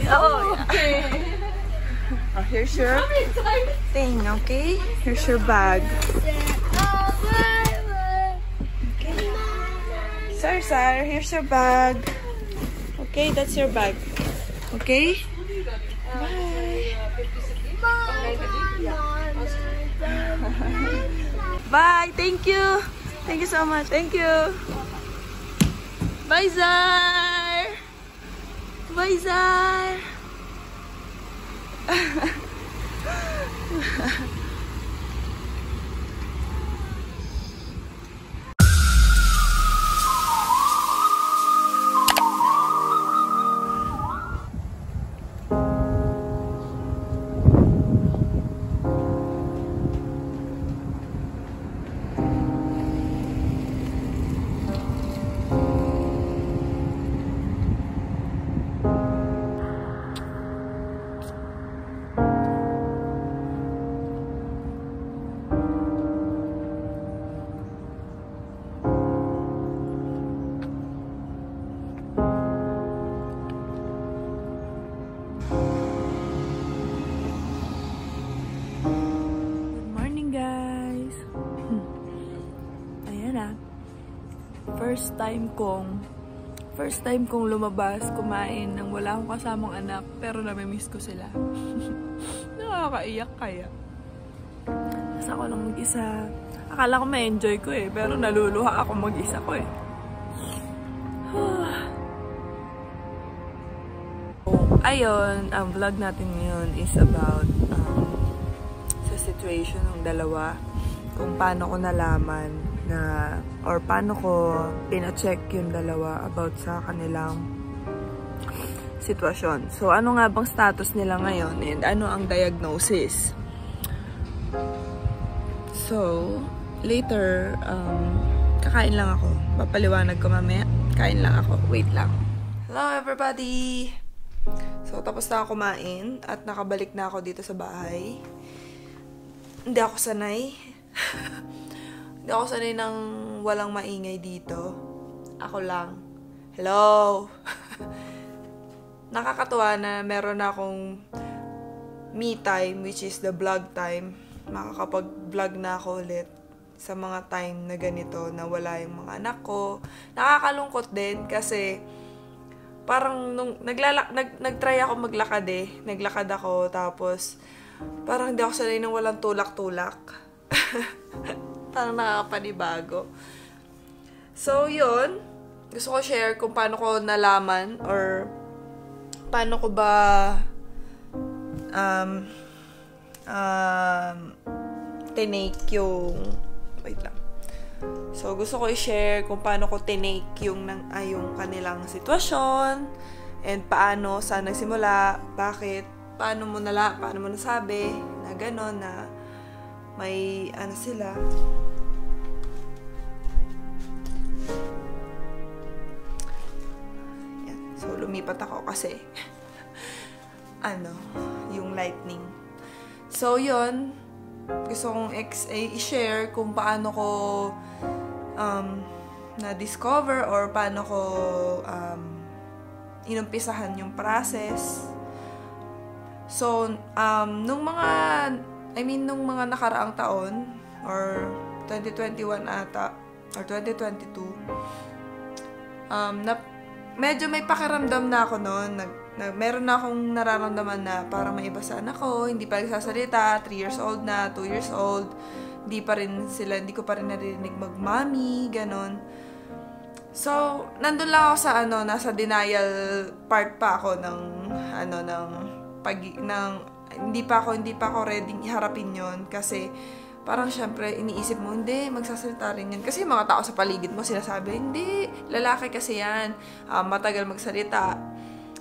Oh, okay. Oh, here's your thing, okay? Here's your bag. Okay. Sir, here's your bag. Okay, that's your bag. Okay? Bye. Bye. Thank you. Thank you so much. Thank you. Bye, Zar. Bye, Zar. First time kong lumabas, kumain nang wala akong kasamang anak, pero namimiss ko sila. Nakakaiyak kaya. Tapos ako lang mag-isa. Akala ko ma-enjoy ko eh, pero naluluha ako mag-isa ko eh. Ayun, ang vlog natin ngayon is about sa situation ng dalawa. Kung paano ko nalaman na, or paano ko pina-check yung dalawa about sa kanilang sitwasyon. So, ano nga bang status nila ngayon and ano ang diagnosis? So, later, kakain lang ako. Papaliwanag ko mamaya. Kain lang ako. Wait lang. Hello everybody! So, tapos na ako kumain at nakabalik na ako dito sa bahay. Hindi ako sanay. Hindi ako sanay ng walang maingay dito. Ako lang. Hello! Nakakatuwa na meron akong me time, which is the vlog time. Makakapag-vlog na ako ulit sa mga time na ganito, na wala yung mga anak ko. Nakakalungkot din kasi parang nung nag-try ako maglakad eh. Naglakad ako tapos parang hindi ako sanay ng walang tulak-tulak. Parang nakakapanibago. So, yun. Gusto ko share kung paano ko nalaman or paano ko ba tinake yung wait lang. So, gusto ko i-share kung paano ko tinake yung kanilang sitwasyon and paano, saan nagsimula, bakit, paano mo nasabi na gano'n, na may ano sila. Yan. So, lumipat ako kasi yung lightning. So, yun. Gusto kong i-share kung paano ko na-discover or paano ko inumpisahan yung process. So, nung mga nakaraang taon or 2021 ata or 2022, medyo may pakiramdam na ako noon. Meron na akong nararamdaman na parang may iba sa anak ko, hindi pa nagsasalita, 3 years old na, 2 years old, hindi ko pa rin narinig mag-mommy, ganon. So, nandun lang ako sa nasa denial part pa ako hindi pa ako ready iharapin yon kasi parang syempre iniisip mo, hindi, magsasalita rin yan. Kasi yung mga tao sa paligid mo sinasabi, hindi, lalaki kasi yan, matagal magsalita.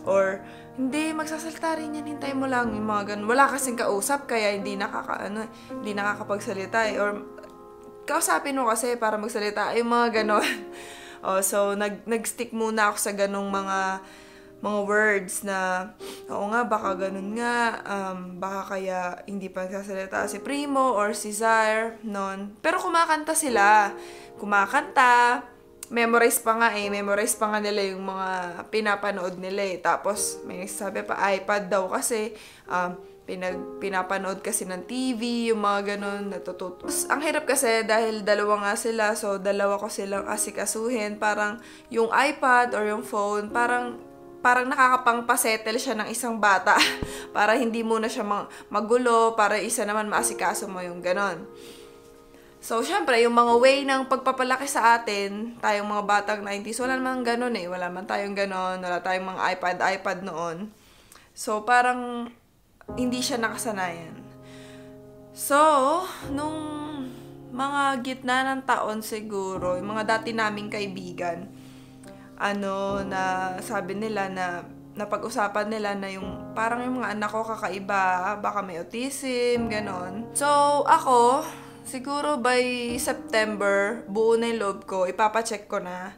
Or, hindi, magsasalita rin yan, hintay mo lang, yung mga ganun. Wala kasing kausap, kaya hindi nakakapagsalita eh. Or, kausapin mo kasi para magsalita, yung mga ganun. So, nag-stick muna ako sa ganung mga words na, oo nga, baka ganun nga, baka kaya hindi pa nagsasalita si Primo or si Zaire, non. Pero kumakanta sila. Kumakanta, memorize pa nga nila yung mga pinapanood nila eh. Tapos, may sabi pa, iPad daw kasi, pinapanood kasi ng TV, yung mga ganun, natututo. Ang hirap kasi dahil dalawa nga sila, so dalawa ko silang asikasuhin. Parang yung iPad or yung phone, parang nakakapang-pasettle siya ng isang bata para hindi muna siya magulo, para isa naman maasikaso mo yung ganon. So, syempre, yung mga way ng pagpapalaki sa atin, tayong mga batang 90s, wala naman ganon eh. Wala man tayong ganon, wala tayong mga iPad noon. So, parang hindi siya nakasanayan. So, nung mga gitna ng taon siguro, yung mga dati naming kaibigan, na sabi nila na napag-usapan nila na yung parang yung mga anak ko kakaiba, baka may autism, ganon. So, ako, siguro by September, buo na yung loob ko, ipapacheck ko na.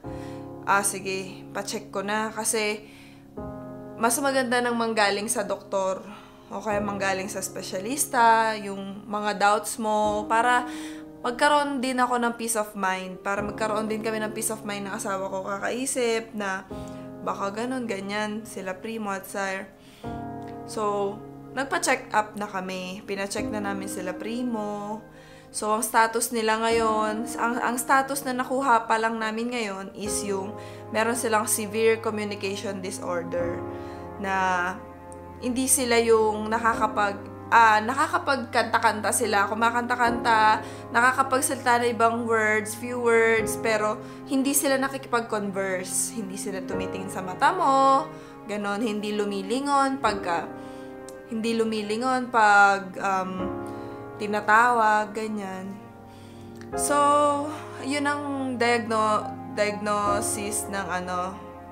Sige, pacheck ko na kasi mas maganda nang manggaling sa doktor o kaya manggaling sa espesyalista, yung mga doubts mo, para magkaroon din ako ng peace of mind. Para magkaroon din kami ng peace of mind ng asawa ko, kakaisip na baka ganun, ganyan, sila Primo at Sire. So, nagpa-check up na kami. Pina-check na namin sila Primo. So, ang status nila ngayon, ang status na nakuha pa lang namin ngayon is yung meron silang severe communication disorder na hindi sila yung nakakapagkanta-kanta sila, kumakanta-kanta, nakakapagsalita na ibang words, few words, pero hindi sila nakikipag-converse. Hindi sila tumitingin sa mata mo, ganon, hindi lumilingon pag tinatawag, ganyan. So, yun ang diagnosis ng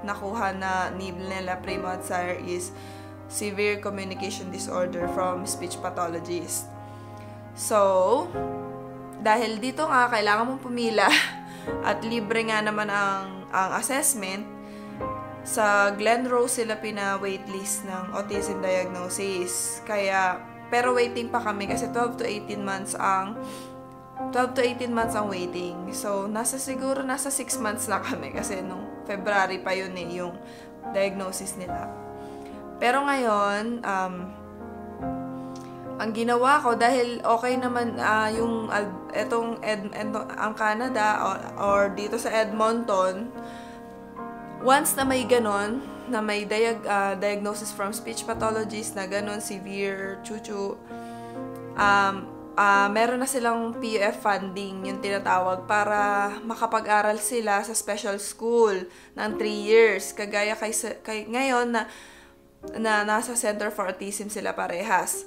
nakuha na nila Primo at Sire is severe communication disorder from speech pathologist. So, dahil dito nga, kailangan mong pumila at libre nga naman ang assessment, sa Glenrose sila pina-waitlist ng autism diagnosis. Pero waiting pa kami kasi 12 to 18 months ang waiting. So, nasa 6 months na kami kasi nung February pa yun yung diagnosis nila. Pero ngayon, ang ginawa ko, dahil okay naman ang Canada or dito sa Edmonton, once na may ganon, na may diagnosis from speech pathologist na ganon, severe, meron na silang PUF funding, yung tinatawag, para makapag-aral sila sa special school ng 3 years. Kagaya kay ngayon na nasa Center for Autism sila parehas.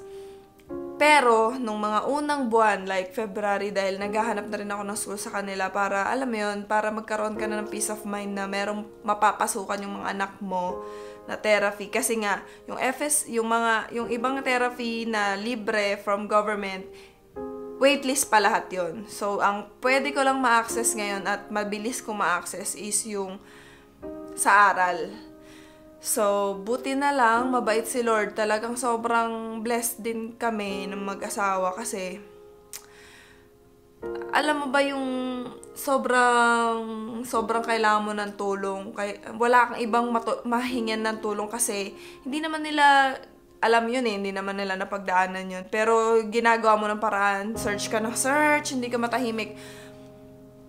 Pero, nung mga unang buwan, like February, dahil naghahanap na rin ako ng school sa kanila para, alam mo yun, para magkaroon ka na ng peace of mind na merong mapapasukan yung mga anak mo na therapy. Kasi nga, yung ibang therapy na libre from government, waitlist pa lahat yun. So, ang pwede ko lang ma-access ngayon at mabilis ko ma-access is yung sa aral. So, buti na lang, mabait si Lord. Talagang sobrang blessed din kami ng mag-asawa kasi alam mo ba yung sobrang kailangan mo ng tulong. Wala kang ibang mahingyan ng tulong kasi hindi naman nila alam yun hindi naman nila napagdaanan yun. Pero ginagawa mo ng paraan, search ka na search, hindi ka matahimik.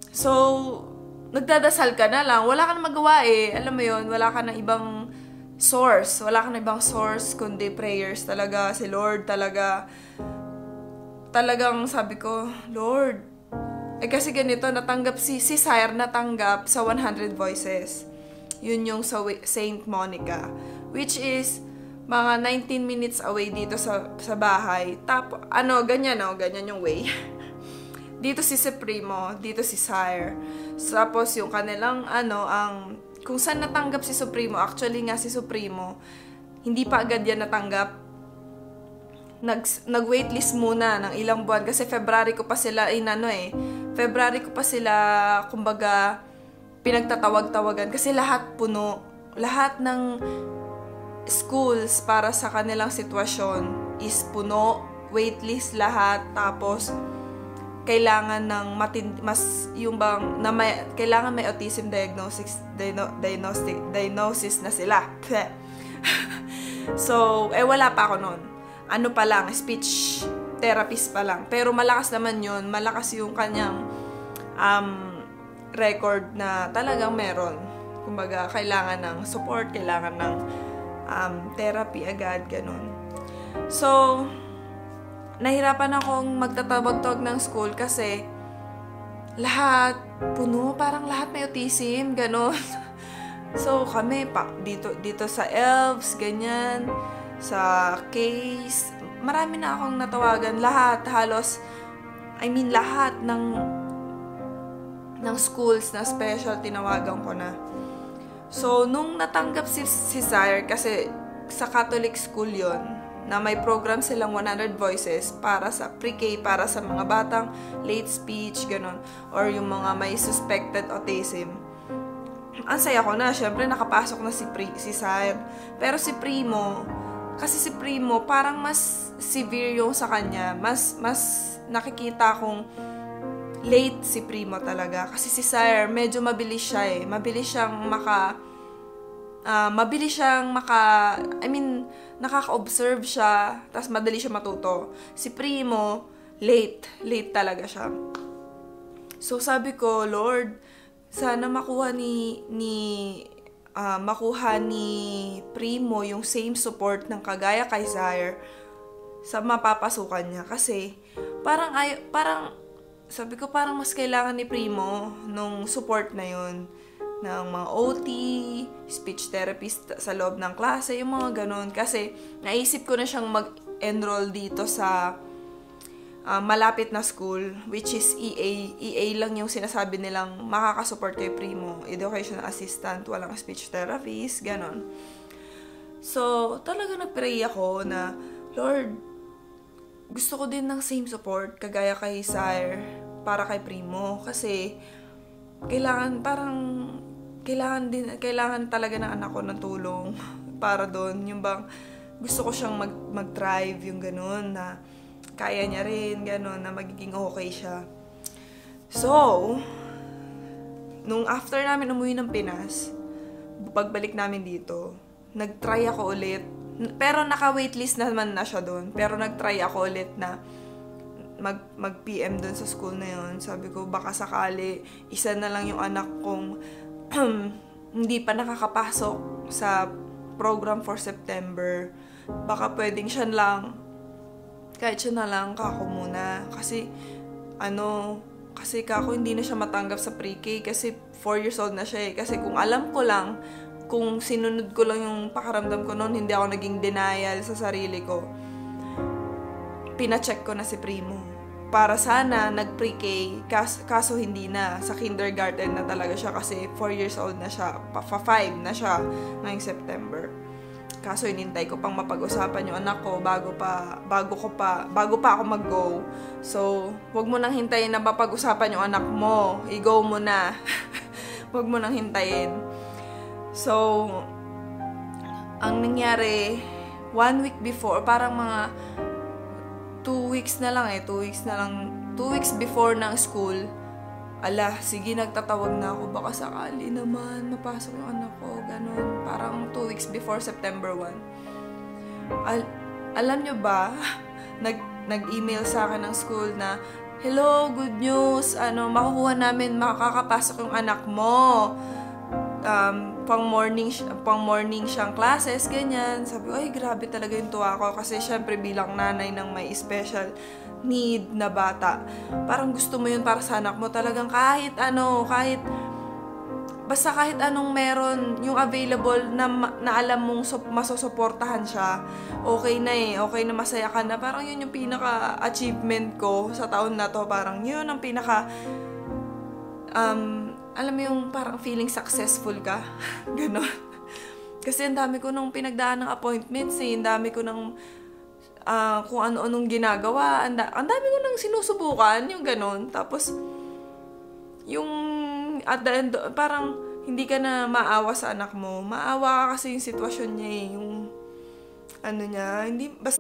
So, nagdadasal ka na lang. Wala ka na magawa Alam mo yun, wala ka na ibang source. Wala ka na ibang source, kundi prayers talaga. Si Lord talaga. Talagang sabi ko, Lord, kasi ganito, natanggap si Sire natanggap sa 100 Voices. Yun yung sa Saint Monica. Which is, mga 19 minutes away dito sa bahay. Ganyan yung way. Dito si Supremo, dito si Sire. Tapos yung kanilang kung saan natanggap si Supremo, actually nga si Supremo, hindi pa agad yan natanggap. Nag-waitlist muna ng ilang buwan kasi February ko pa sila February ko pa sila kumbaga pinagtatawag-tawagan kasi lahat puno. Lahat ng schools para sa kanilang sitwasyon is puno, waitlist lahat, tapos kailangan ng kailangan may autism diagnosis na sila. So, wala pa ako noon. Ano pa lang, speech therapist pa lang. Pero malakas naman yun. Malakas yung kanyang record na talagang meron. Kumbaga, kailangan ng support, kailangan ng therapy agad, ganun. So, nahirapan akong magtatawag-tawag ng school kasi lahat puno, parang lahat may autism, ganun. So, kami dito sa ELVS, ganyan, sa case, marami na akong natawagan. Lahat, halos, lahat ng schools na special, tinawagan ko na. So, nung natanggap si Sire, kasi sa Catholic school yon na may program silang 100 Voices para sa pre-K, para sa mga batang late speech, ganun, or yung mga may suspected autism. Ang saya ko na, syempre nakapasok na si Sire. Pero si Primo parang mas severe yung sa kanya. Mas nakikita kong late si Primo talaga. Kasi si Sire, medyo mabilis siya eh. Mabilis siyang nakaka-observe siya, tapos madali siya matuto. Si Primo, late talaga siya. So sabi ko, Lord, sana makuha ni Primo yung same support ng kagaya kay Zaire sa mapapasukan niya. Kasi parang sabi ko, parang mas kailangan ni Primo nung support na yun, ng mga OT, speech therapist sa loob ng klase, yung mga ganun. Kasi naisip ko na siyang mag-enroll dito sa malapit na school, which is EA. EA lang yung sinasabi nilang makakasupport kay Primo. Educational assistant, walang speech therapist, ganun. So, talaga nag-pray ako na, Lord, gusto ko din ng same support, kagaya kay Sire, para kay Primo. Kasi, kailangan talaga ng anak ko ng tulong para doon. Yung bang gusto ko siyang mag-thrive, yung ganun, na kaya niya rin, ganun, na magiging okay siya. So, nung after namin umuwi ng Pinas, pagbalik namin dito, nag-try ako ulit. Pero naka-waitlist naman na siya doon. Pero nag-try ako ulit na mag-PM doon sa school na yun. Sabi ko, baka sakali, isa na lang yung anak kong hindi pa nakakapasok sa program for September. Baka pwedeng siya lang, kahit siya na lang, kako muna. Kasi kako hindi na siya matanggap sa pre-K kasi 4 years old na siya eh. Kasi kung alam ko lang, kung sinunod ko lang yung pakaramdam ko noon, hindi ako naging denial sa sarili ko, pina-check ko na si Primo. Para sana nag-pre-K, kaso hindi na. Sa kindergarten na talaga siya kasi 4 years old na siya. 5 na siya ngayong September. Kaso inintay ko pang mapag-usapan yung anak ko bago pa ako mag-go. So, wag mo nang hintayin na mapag-usapan yung anak mo. I-go mo na. Wag mo nang hintayin. So, ang nangyari, 1 week before, parang mga 2 weeks before ng school, sige, nagtatawag na ako, baka sakali naman mapasok yung anak ko, ganun. Parang 2 weeks before September 1. Alam nyo ba, nag-email sa akin ng school na, hello, good news, makukuha namin, makakapasok yung anak mo. Pang morning siyang classes, ganyan. Sabi ko, ay, grabe talaga yung tuwa ko. Kasi syempre bilang nanay ng may special need na bata, parang gusto mo yun para sa anak mo. Talagang kahit anong meron, yung available na alam mong masusuportahan siya, okay na eh. Okay na, masaya ka na. Parang yun yung pinaka-achievement ko sa taon na to. Parang yun ang pinaka alam mo yung parang feeling successful ka. Ganon. Kasi ang dami ko nung pinagdaan ng appointments eh. Ang dami ko nung kung ano-anong ginagawa. Ang dami ko nang sinusubukan. Yung ganon. Tapos, yung at the end, parang hindi ka na maawa sa anak mo. Maawa ka kasi yung sitwasyon niya eh. Yung niya. Hindi, basta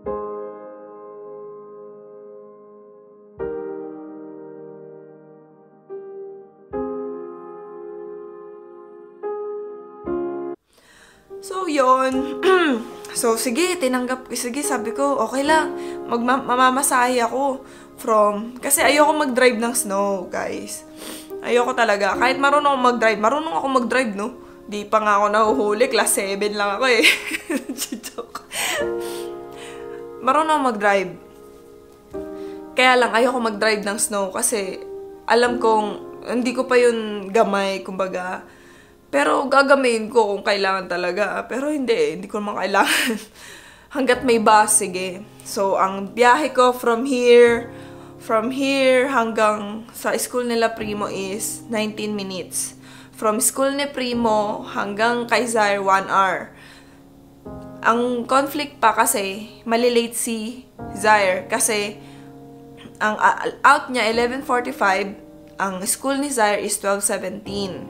yun, so, sige, sige, sabi ko, okay lang, mamamasahe ako kasi ayoko mag-drive ng snow, guys. Ayoko talaga. Kahit marunong ako mag-drive, no? Di pa nga ako nahuhuli, class 7 lang ako eh. Joke. Marunong ako mag-drive. Kaya lang, ayoko mag-drive ng snow kasi alam kong, hindi ko pa yun gamay, kumbaga. Pero gagamayin ko kung kailangan talaga. Pero hindi ko naman kailangan. Hanggat may bus, sige. So, ang biyahe ko from here hanggang sa school nila Primo is 19 minutes. From school ni Primo hanggang kay Zaire, 1 hour. Ang conflict pa kasi, malilate si Zaire kasi ang out niya 11:45, ang school ni Zaire is 12:17.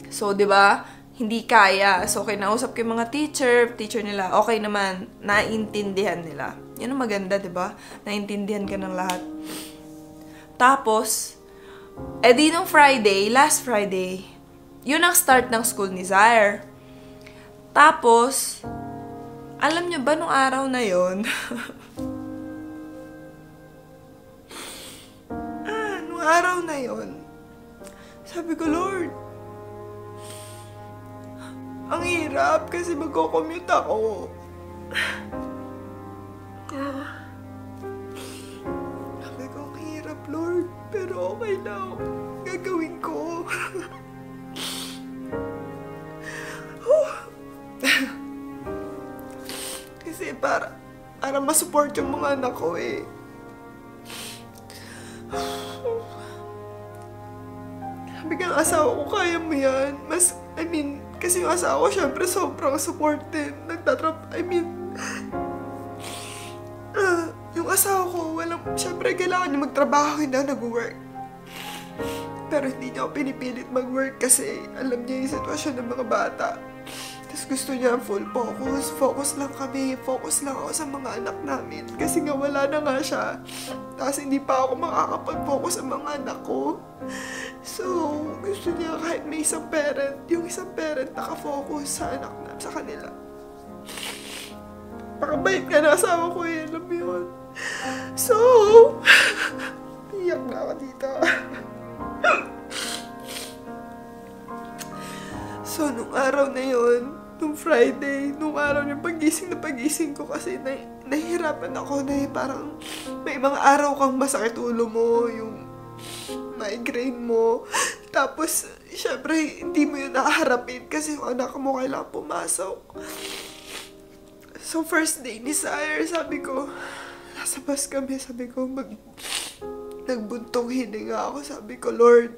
So, 'di ba? Hindi kaya. So, kinausap ko yung mga teacher nila, okay naman, naiintindihan nila. Yan ang maganda, 'di ba? Naiintindihan ka ng lahat. Tapos, di nung last Friday, yun ang start ng school ni Zaire. Tapos, alam nyo ba nung araw na yun? Nung araw na yun, sabi ko, Lord, ang hirap kasi magko-commute ako. Sabi ko, ang hirap, Lord, pero okay lang. Gagawin ko. Kasi para masupport yung mga anak ko eh. Sabi ka ng asawa ko, kaya mo yan. Kasi yung asawa ko, syempre, sobrang supportive. Yung asawa ko, syempre, kailangan niya magtrabaho, hindi ako nag-work. Pero hindi niya ako pinipilit mag-work kasi alam niya yung sitwasyon ng mga bata. Tapos gusto niya full focus. Focus lang kami. Focus lang ako sa mga anak namin. Kasi nga wala na nga siya. Tapos hindi pa ako makakapag-focus sa mga anak ko. So, gusto niya kahit may isang parent, yung isang parent nakafocus sa anak na, sa kanila. Pakabait ka na asawa ko eh. Alam mo yun. So, iyak na ako dito. So, nung araw na yun, nung Friday, nung araw yung pagising ko kasi nahihirapan ako na parang may mga araw kang masakit ulo mo, yung migraine mo. Tapos, syempre, hindi mo yun nakaharapin kasi yung anak mo kailangan pumasok. So, first day ni Sire, sabi ko, nasa bus kami, sabi ko, nagbuntong hininga ako. Sabi ko, Lord,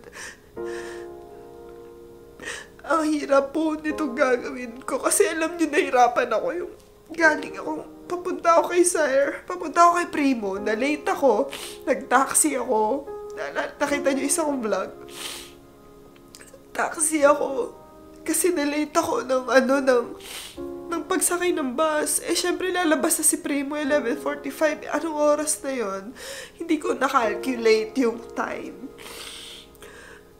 ang hirap po nitong gagawin ko. Kasi alam niyo, nahirapan ako yung papunta ako kay Sire, papunta ako kay Primo, na-late ako, nag-taxi ako. Nakita niyo isa kong vlog. Taxi ako. Kasi na-late ako ng pagsakay ng bus. Syempre lalabas na si Primo 11:45. Anong oras na yon? Hindi ko na-calculate yung time.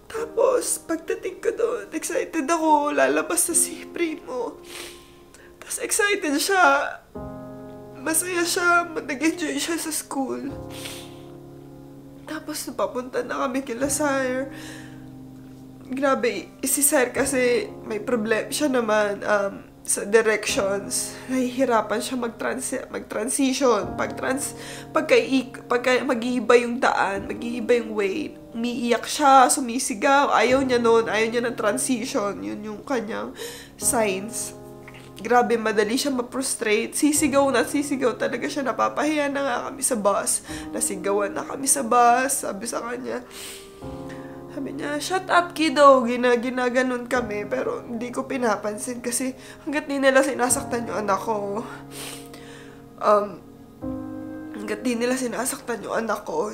Tapos, pagdating ko doon, excited ako. Lalabas na si Primo. Tapos excited siya. Masaya siya. Nag-enjoy siya sa school. Tapos, papunta na kami kila Sire. Grabe, si Sire kasi may problem siya naman sa directions. Nahihirapan siya mag-transition. Pagka mag-iiba yung daan, mag-iiba yung way, umiiyak siya, sumisigaw. Ayaw niya ng transition. Yun yung kanyang signs. Grabe, madali siya ma-frustrate. Sisigaw talaga siya. Napapahiya na nga kami sa bus. Nasigawan na kami sa bus. Sabi niya, shut up kiddo. Ginaganon kami. Pero hindi ko pinapansin kasi hanggat di nila sinasaktan yung anak ko.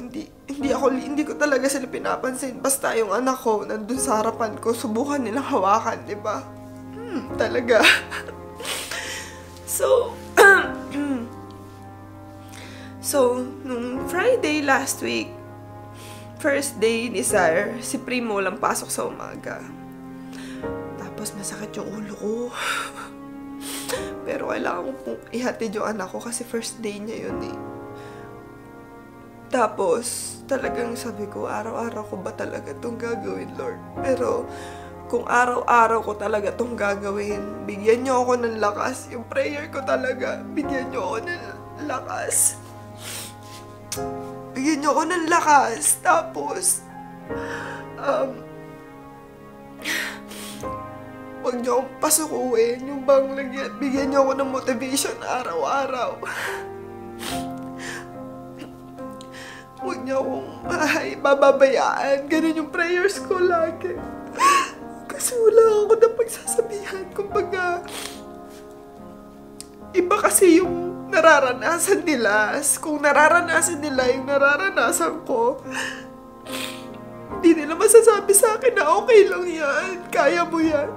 Hindi ko talaga sila pinapansin. Basta yung anak ko nandun sa harapan ko, subukan nilang hawakan, di ba? Talaga. So, nung Friday last week, first day ni Sire, si Primo lang pasok sa umaga. Tapos masakit yung ulo ko. Pero kailangan ko pong ihatid yung anak ko kasi first day niya yun eh. Tapos, talagang sabi ko, araw-araw ko ba talaga itong gagawin, Lord? Pero, kung araw-araw ko talaga itong gagawin, bigyan niyo ako ng lakas. Yung prayer ko talaga, bigyan niyo ako ng lakas. Bigyan niyo ako ng lakas. Tapos, huwag niyo akong pasukuin. Yung bang bigyan niyo ako ng motivation araw-araw. Huwag niyo akong bababayaan. Ganun yung prayers ko lagi. Kasi wala ako na pagsasabihan. Kumbaga, iba kasi yung nararanasan nila. Kung nararanasan nila yung nararanasan ko, hindi nila masasabi sa akin na okay lang yan. Kaya mo yan.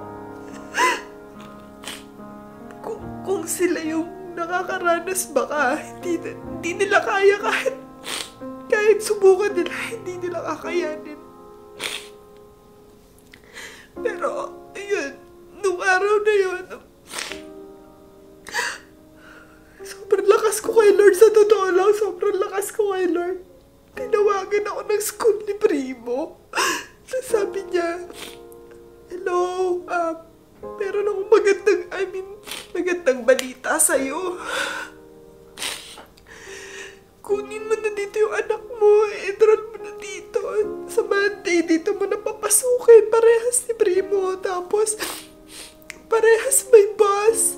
Kung sila yung nakakaranas baka, hindi nila kaya kahit subukan nila, hindi nila kakayanin. Pero, ayun, nung araw na yun, sobrang lakas ko kay Lord. Sa totoo lang, sobrang lakas ko kay Lord. Tinawagan ako ng school ni Primo. Sabi niya, hello, meron akong magandang balita sa'yo. Kunin mo na dito yung anak mo, enroll mo na dito. Sa Monday, dito mo na papasukin. Parehas ni Primo. Tapos, parehas may bus.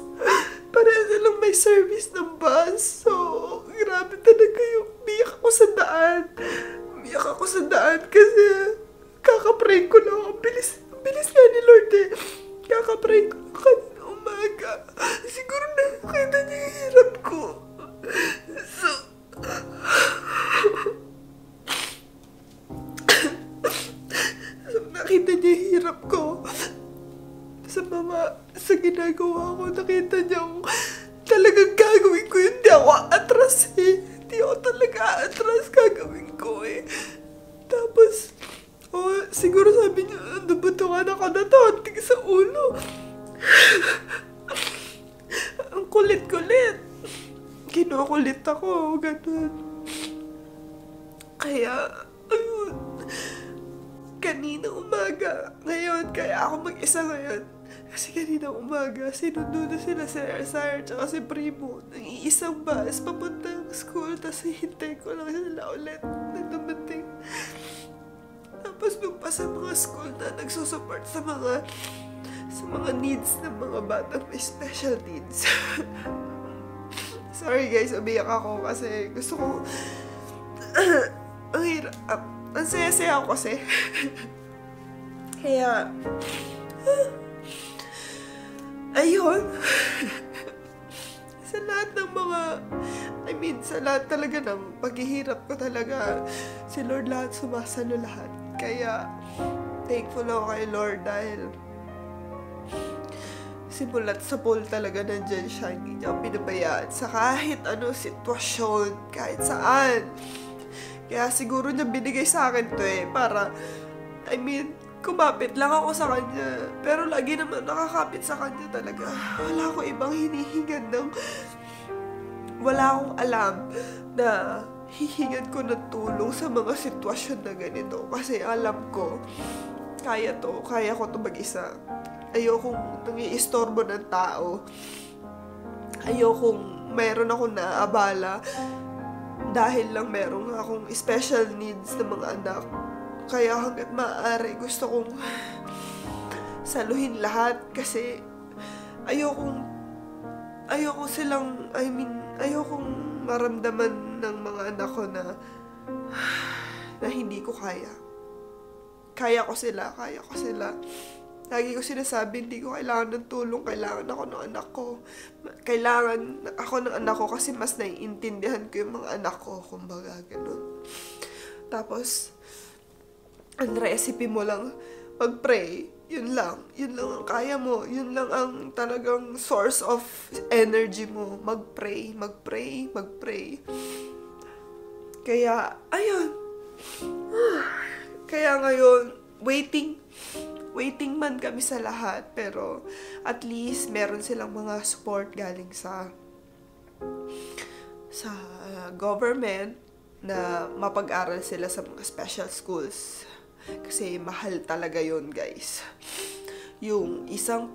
Parehas lang may service ng bus. So, grabe talaga yung biyak ako sa daan. Biyak ako sa daan kasi kakapray ko lang. Ang bilis nga ni Lord eh. Kakapray ko lang kanina umaga. Siguro nakakita niya yung hirap ko. So, nakita niya yung hirap ko sa ginagawa ko. Nakita niya talagang gagawin ko yun. Hindi ako atras eh. Hindi ako talaga atras. Gagawin ko eh. Tapos siguro sabi niya, ano ba ito anak ko na to? Antig sa ulo. Ang kulit-kulit. Kinukulit ako. Ganun. Kaya, ayun. Kanina umaga. Ngayon, kaya ako mag-isa ngayon. Kasi kanina umaga, sinundo na sila si Sire tsaka si Primo. Nang iisang bus, papuntang school. Tapos hihintay ko lang sila ulit na dumating. Tapos nung pa sa mga school na nagsusupport sa mga needs ng mga batang may special needs. Sorry guys, umiyak ako kasi gusto ko ang hirap. Ang saya-saya ako kasi. Kaya, ayun. Sa lahat ng sa lahat talaga ng paghihirap ko talaga, si Lord lahat sumasalo lahat. Kaya, thankful ako kay Lord dahil simulat sa pool talaga nandiyan siya. Hindi niya pinabayaan sa kahit anong sitwasyon, kahit saan. Kaya siguro niya binigay sa akin to eh, para, kumapit lang ako sa kanya. Pero lagi naman nakakapit sa kanya talaga. Wala akong ibang hinihingan wala akong alam na hihingan ko ng tulong sa mga sitwasyon na ganito. Kasi alam ko, kaya ko to mag-isa. Ayokong nangiistorbo ng tao. Ayokong mayroon akong naabala dahil lang meron akong special needs ng mga anak. Kaya hanggat maaari gusto kong saluhin lahat kasi ayokong maramdaman ng mga anak ko na hindi ko kaya. Kaya ko sila. Lagi ko sinasabi, hindi ko kailangan ng tulong, kailangan ako ng anak ko. Kailangan ako ng anak ko kasi mas naiintindihan ko yung mga anak ko, kumbaga, ganun. Tapos, ang recipe mo lang, mag-pray, yun lang ang kaya mo, yun lang ang talagang source of energy mo, mag-pray. Kaya, ayun. Kaya ngayon, waiting man kami sa lahat, pero at least meron silang mga support galing sa government na mapag-aral sila sa mga special schools. Kasi mahal talaga yun, guys. Yung isang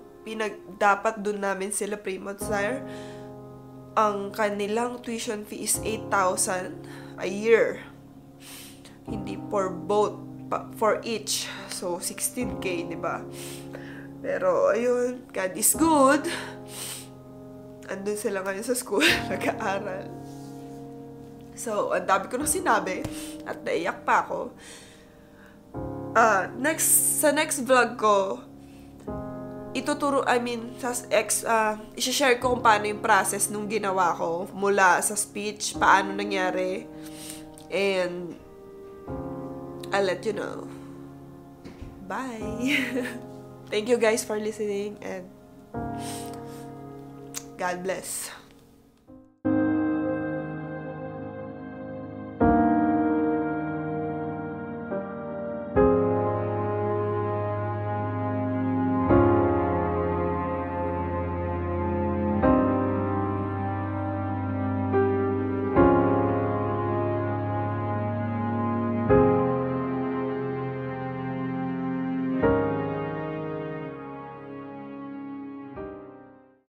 dapat dun namin sila Fremont Sire, ang kanilang tuition fee is 8,000 a year. Hindi for both, for each. So, 16K, di ba? Pero, ayun, God is good. Andun sila ngayon sa school, nag-aaral. So, ang dami ko nang sinabi at naiyak pa ako. Sa next vlog ko, i-share ko kung paano yung process nung ginawa ko mula sa speech, paano nangyari, and I'll let you know. Bye! Thank you guys for listening, and God bless.